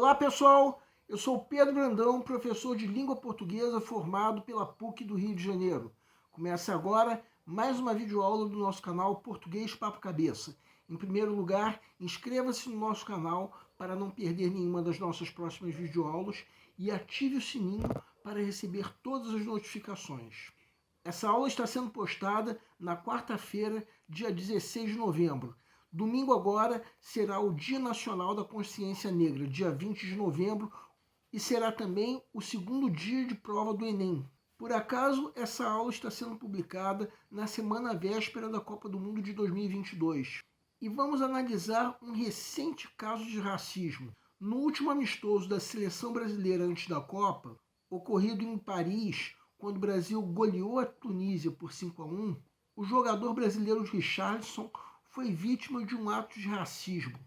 Olá pessoal, eu sou Pedro Brandão, professor de língua portuguesa formado pela PUC do Rio de Janeiro. Começa agora mais uma videoaula do nosso canal Português Papo Cabeça. Em primeiro lugar, inscreva-se no nosso canal para não perder nenhuma das nossas próximas videoaulas e ative o sininho para receber todas as notificações. Essa aula está sendo postada na quarta-feira, dia 16 de novembro. Domingo agora será o Dia Nacional da Consciência Negra, dia 20 de novembro, e será também o segundo dia de prova do Enem. Por acaso, essa aula está sendo publicada na semana véspera da Copa do Mundo de 2022. E vamos analisar um recente caso de racismo. No último amistoso da seleção brasileira antes da Copa, ocorrido em Paris, quando o Brasil goleou a Tunísia por 5-1, o jogador brasileiro Richarlison foi vítima de um ato de racismo.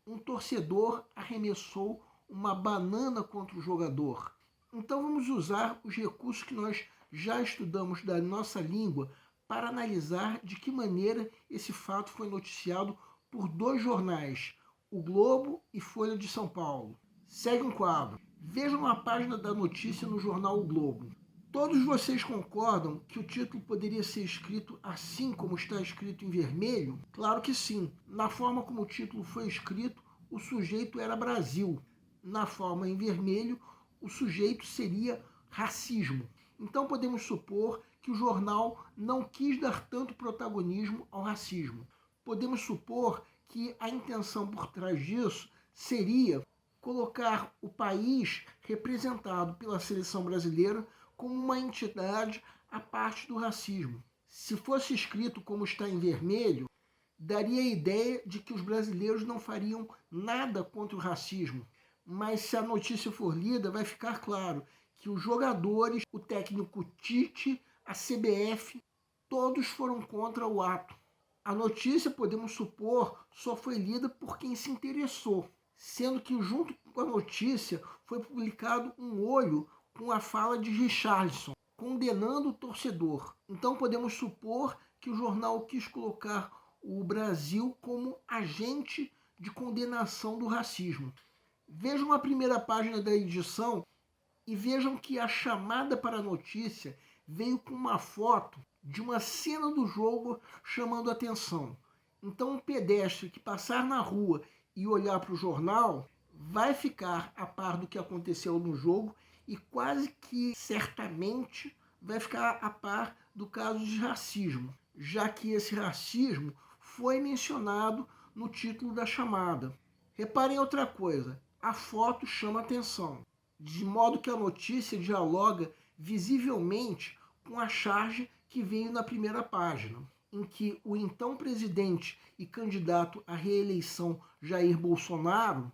Um torcedor arremessou uma banana contra o jogador. Então vamos usar os recursos que nós já estudamos da nossa língua para analisar de que maneira esse fato foi noticiado por dois jornais, O Globo e Folha de São Paulo. Segue um quadro. Vejam a página da notícia no jornal O Globo. Todos vocês concordam que o título poderia ser escrito assim como está escrito em vermelho? Claro que sim. Na forma como o título foi escrito, o sujeito era Brasil. Na forma em vermelho, o sujeito seria racismo. Então podemos supor que o jornal não quis dar tanto protagonismo ao racismo. Podemos supor que a intenção por trás disso seria colocar o país representado pela seleção brasileira como uma entidade à parte do racismo. Se fosse escrito como está em vermelho, daria a ideia de que os brasileiros não fariam nada contra o racismo. Mas se a notícia for lida, vai ficar claro que os jogadores, o técnico Tite, a CBF, todos foram contra o ato. A notícia, podemos supor, só foi lida por quem se interessou, sendo que junto com a notícia foi publicado um olho com a fala de Richarlison, condenando o torcedor. Então podemos supor que o jornal quis colocar o Brasil como agente de condenação do racismo. Vejam a primeira página da edição e vejam que a chamada para a notícia veio com uma foto de uma cena do jogo chamando a atenção. Então um pedestre que passar na rua e olhar para o jornal vai ficar a par do que aconteceu no jogo e quase que certamente vai ficar a par do caso de racismo, já que esse racismo foi mencionado no título da chamada. Reparem outra coisa, a foto chama atenção, de modo que a notícia dialoga visivelmente com a charge que veio na primeira página, em que o então presidente e candidato à reeleição Jair Bolsonaro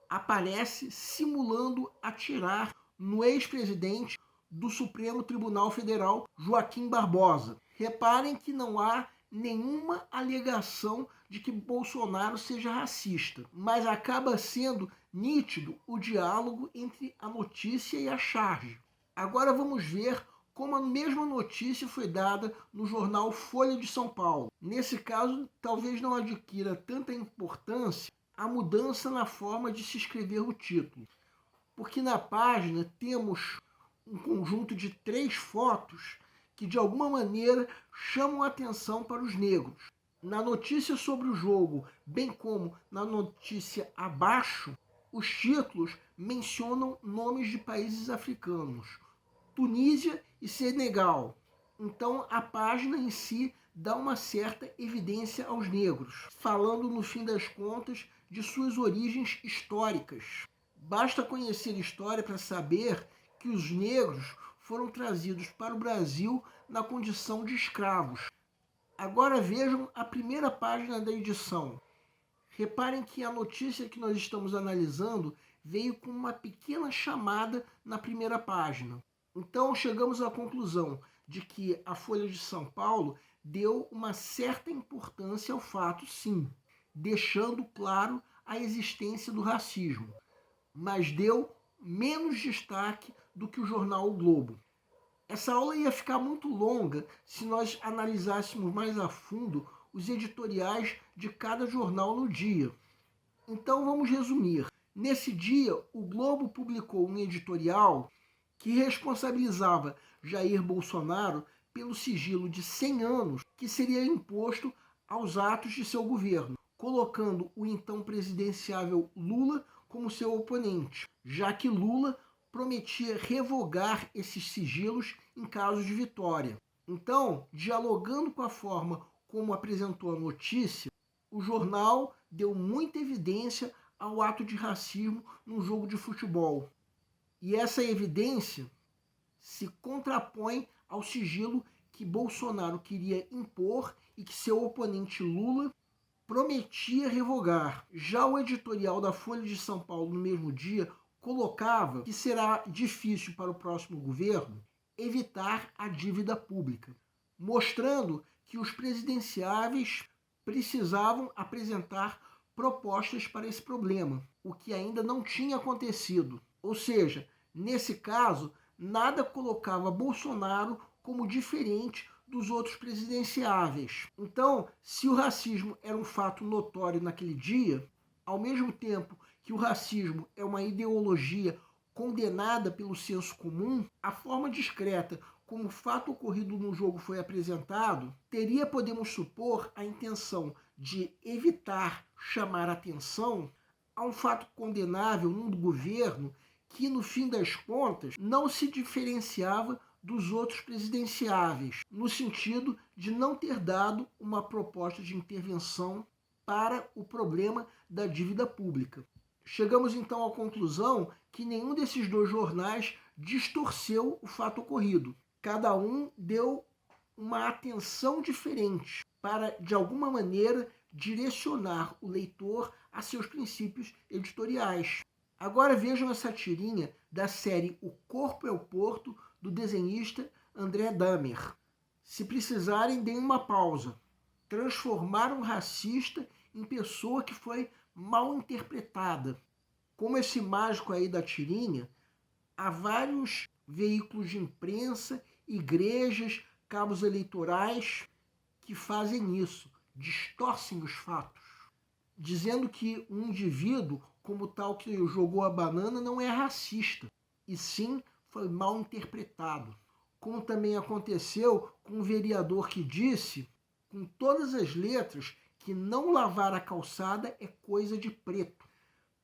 aparece simulando atirar no ex-presidente do Supremo Tribunal Federal, Joaquim Barbosa. Reparem que não há nenhuma alegação de que Bolsonaro seja racista, mas acaba sendo nítido o diálogo entre a notícia e a charge. Agora vamos ver como a mesma notícia foi dada no jornal Folha de São Paulo. Nesse caso, talvez não adquira tanta importância a mudança na forma de se escrever o título, porque na página temos um conjunto de 3 fotos que de alguma maneira chamam a atenção para os negros. Na notícia sobre o jogo, bem como na notícia abaixo, os títulos mencionam nomes de países africanos, Tunísia e Senegal. Então a página em si dá uma certa evidência aos negros, falando no fim das contas de suas origens históricas. Basta conhecer história para saber que os negros foram trazidos para o Brasil na condição de escravos. Agora vejam a primeira página da edição. Reparem que a notícia que nós estamos analisando veio com uma pequena chamada na primeira página. Então chegamos à conclusão de que a Folha de São Paulo deu uma certa importância ao fato, sim, deixando claro a existência do racismo, mas deu menos destaque do que o jornal O Globo. Essa aula ia ficar muito longa se nós analisássemos mais a fundo os editoriais de cada jornal no dia. Então vamos resumir. Nesse dia, o Globo publicou um editorial que responsabilizava Jair Bolsonaro pelo sigilo de 100 anos que seria imposto aos atos de seu governo, colocando o então presidenciável Lula como seu oponente, já que Lula prometia revogar esses sigilos em caso de vitória. Então, dialogando com a forma como apresentou a notícia, o jornal deu muita evidência ao ato de racismo num jogo de futebol. E essa evidência se contrapõe ao sigilo que Bolsonaro queria impor e que seu oponente Lula prometia revogar. Já o editorial da Folha de São Paulo no mesmo dia colocava que será difícil para o próximo governo evitar a dívida pública, mostrando que os presidenciáveis precisavam apresentar propostas para esse problema, o que ainda não tinha acontecido. Ou seja, nesse caso, nada colocava Bolsonaro como diferente dos outros presidenciáveis. Então, se o racismo era um fato notório naquele dia, ao mesmo tempo que o racismo é uma ideologia condenada pelo senso comum, a forma discreta como o fato ocorrido no jogo foi apresentado, teria, podemos supor, a intenção de evitar chamar atenção a um fato condenável num governo que, no fim das contas, não se diferenciava dos outros presidenciáveis, no sentido de não ter dado uma proposta de intervenção para o problema da dívida pública. Chegamos então à conclusão que nenhum desses dois jornais distorceu o fato ocorrido. Cada um deu uma atenção diferente para, de alguma maneira, direcionar o leitor a seus princípios editoriais. Agora vejam essa tirinha da série O Corpo é o Porto, do desenhista André Dahmer. Se precisarem, deem uma pausa. Transformar um racista em pessoa que foi mal interpretada. Como esse mágico aí da tirinha, há vários veículos de imprensa, igrejas, cabos eleitorais que fazem isso, distorcem os fatos, dizendo que um indivíduo como tal que jogou a banana não é racista, e sim foi mal interpretado. Como também aconteceu com um vereador que disse, com todas as letras, que não lavar a calçada é coisa de preto.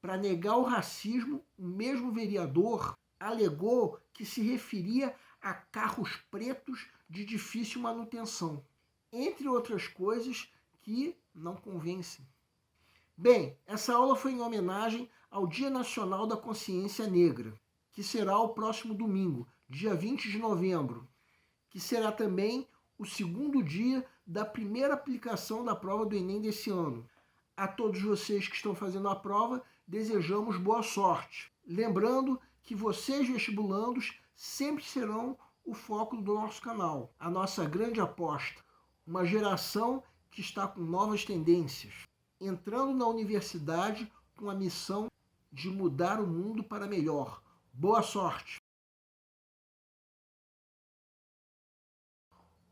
Para negar o racismo, o mesmo vereador alegou que se referia a carros pretos de difícil manutenção, entre outras coisas que não convencem. Bem, essa aula foi em homenagem ao Dia Nacional da Consciência Negra, que será o próximo domingo, dia 20 de novembro, que será também o segundo dia da primeira aplicação da prova do Enem desse ano. A todos vocês que estão fazendo a prova, desejamos boa sorte. Lembrando que vocês, vestibulandos, sempre serão o foco do nosso canal. A nossa grande aposta, uma geração que está com novas tendências, entrando na universidade com a missão de mudar o mundo para melhor. Boa sorte!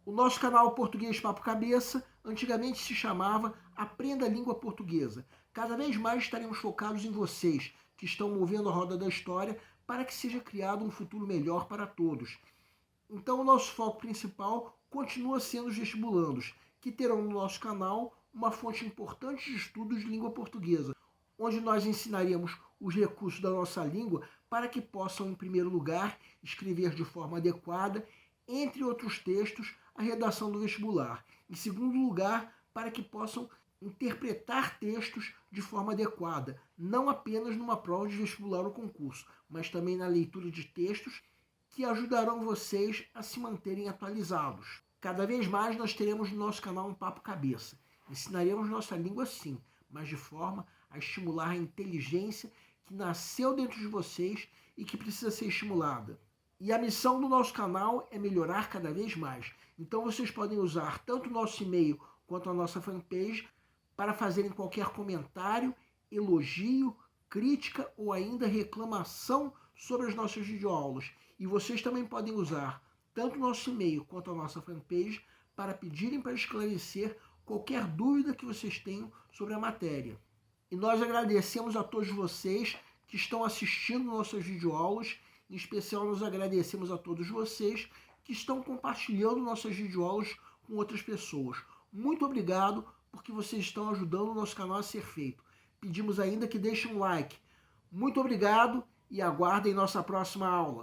O nosso canal Português Papo Cabeça antigamente se chamava Aprenda a Língua Portuguesa. Cada vez mais estaremos focados em vocês, que estão movendo a roda da história para que seja criado um futuro melhor para todos. Então o nosso foco principal continua sendo os vestibulandos, que terão no nosso canal uma fonte importante de estudos de língua portuguesa, onde nós ensinaremos os recursos da nossa língua para que possam, em primeiro lugar, escrever de forma adequada, entre outros textos, a redação do vestibular. Em segundo lugar, para que possam interpretar textos de forma adequada, não apenas numa prova de vestibular ou concurso, mas também na leitura de textos que ajudarão vocês a se manterem atualizados. Cada vez mais nós teremos no nosso canal um Papo Cabeça. Ensinaremos nossa língua sim, mas de forma a estimular a inteligência que nasceu dentro de vocês e que precisa ser estimulada. E a missão do nosso canal é melhorar cada vez mais. Então vocês podem usar tanto o nosso e-mail quanto a nossa fanpage para fazerem qualquer comentário, elogio, crítica ou ainda reclamação sobre as nossas videoaulas. E vocês também podem usar tanto o nosso e-mail quanto a nossa fanpage para pedirem para esclarecer qualquer dúvida que vocês tenham sobre a matéria. E nós agradecemos a todos vocês que estão assistindo nossas videoaulas. Em especial, nós agradecemos a todos vocês que estão compartilhando nossas videoaulas com outras pessoas. Muito obrigado, porque vocês estão ajudando o nosso canal a ser feito. Pedimos ainda que deixem um like. Muito obrigado e aguardem nossa próxima aula.